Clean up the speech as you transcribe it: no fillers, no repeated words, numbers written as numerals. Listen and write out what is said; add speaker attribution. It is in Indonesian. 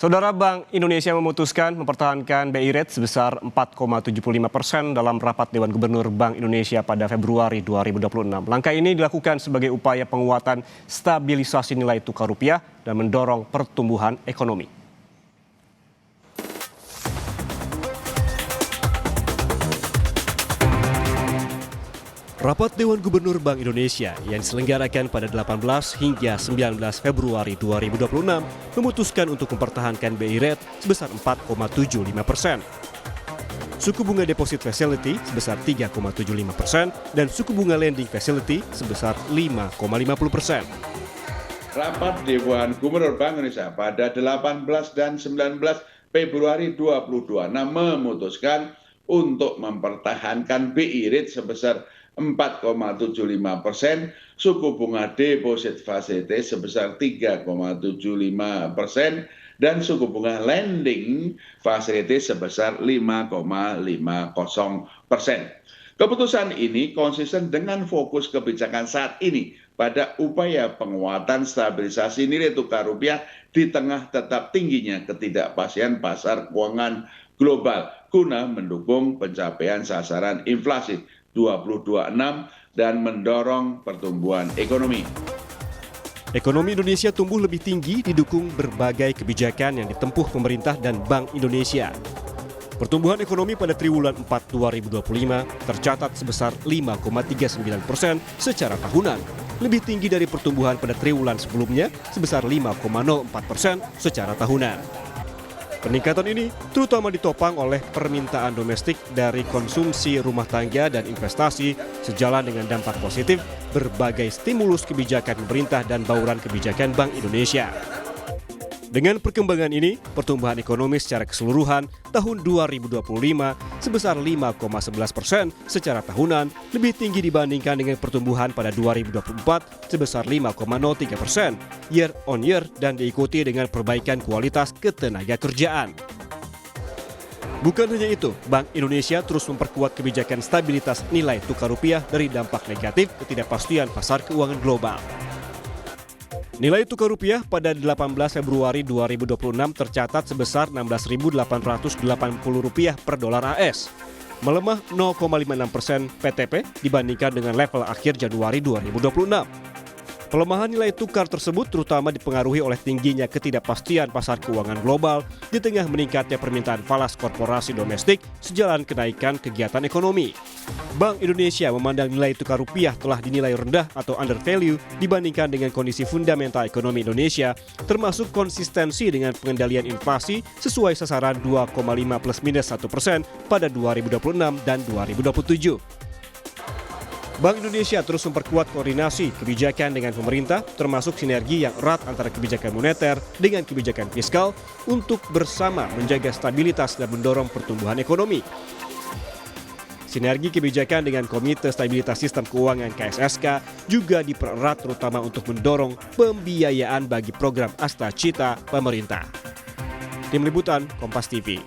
Speaker 1: Saudara, Bank Indonesia memutuskan mempertahankan BI Rate sebesar 4,75% dalam rapat Dewan Gubernur Bank Indonesia pada Februari 2026. Langkah ini dilakukan sebagai upaya penguatan stabilisasi nilai tukar rupiah dan mendorong pertumbuhan ekonomi. Rapat Dewan Gubernur Bank Indonesia yang diselenggarakan pada 18 hingga 19 Februari 2026 memutuskan untuk mempertahankan BI Rate sebesar 4,75%. Suku bunga deposit facility sebesar 3,75% dan suku bunga lending facility sebesar 5,50%.
Speaker 2: Rapat Dewan Gubernur Bank Indonesia pada 18 dan 19 Februari 2026 memutuskan untuk mempertahankan BI Rate sebesar 4,75%, suku bunga deposit facility sebesar 3,75%, dan suku bunga lending facility sebesar 5,50%. Keputusan ini konsisten dengan fokus kebijakan saat ini pada upaya penguatan stabilisasi nilai tukar rupiah di tengah tetap tingginya ketidakpastian pasar keuangan global guna mendukung pencapaian sasaran inflasi 2026 dan mendorong pertumbuhan ekonomi.
Speaker 1: Ekonomi Indonesia tumbuh lebih tinggi didukung berbagai kebijakan yang ditempuh pemerintah dan Bank Indonesia. Pertumbuhan ekonomi pada triwulan 4 2025 tercatat sebesar 5,39% secara tahunan, lebih tinggi dari pertumbuhan pada triwulan sebelumnya sebesar 5,04% secara tahunan. Peningkatan ini terutama ditopang oleh permintaan domestik dari konsumsi rumah tangga dan investasi sejalan dengan dampak positif berbagai stimulus kebijakan pemerintah dan bauran kebijakan Bank Indonesia. Dengan perkembangan ini, pertumbuhan ekonomi secara keseluruhan tahun 2025 sebesar 5,11% secara tahunan, lebih tinggi dibandingkan dengan pertumbuhan pada 2024 sebesar 5,03% year on year dan diikuti dengan perbaikan kualitas ketenaga kerjaan. Bukan hanya itu, Bank Indonesia terus memperkuat kebijakan stabilitas nilai tukar rupiah dari dampak negatif ketidakpastian pasar keuangan global. Nilai tukar rupiah pada 18 Februari 2026 tercatat sebesar Rp16.880 per dolar AS, melemah 0,56% PTP dibandingkan dengan level akhir Januari 2026. Pelemahan nilai tukar tersebut terutama dipengaruhi oleh tingginya ketidakpastian pasar keuangan global di tengah meningkatnya permintaan falas korporasi domestik sejalan kenaikan kegiatan ekonomi. Bank Indonesia memandang nilai tukar rupiah telah dinilai rendah atau undervalue dibandingkan dengan kondisi fundamental ekonomi Indonesia, termasuk konsistensi dengan pengendalian inflasi sesuai sasaran 2,5 +-1% pada 2026 dan 2027. Bank Indonesia terus memperkuat koordinasi kebijakan dengan pemerintah, termasuk sinergi yang erat antara kebijakan moneter dengan kebijakan fiskal untuk bersama menjaga stabilitas dan mendorong pertumbuhan ekonomi. Sinergi kebijakan dengan Komite Stabilitas Sistem Keuangan KSSK juga dipererat terutama untuk mendorong pembiayaan bagi program Asta Cita pemerintah. Tim Liputan Kompas TV.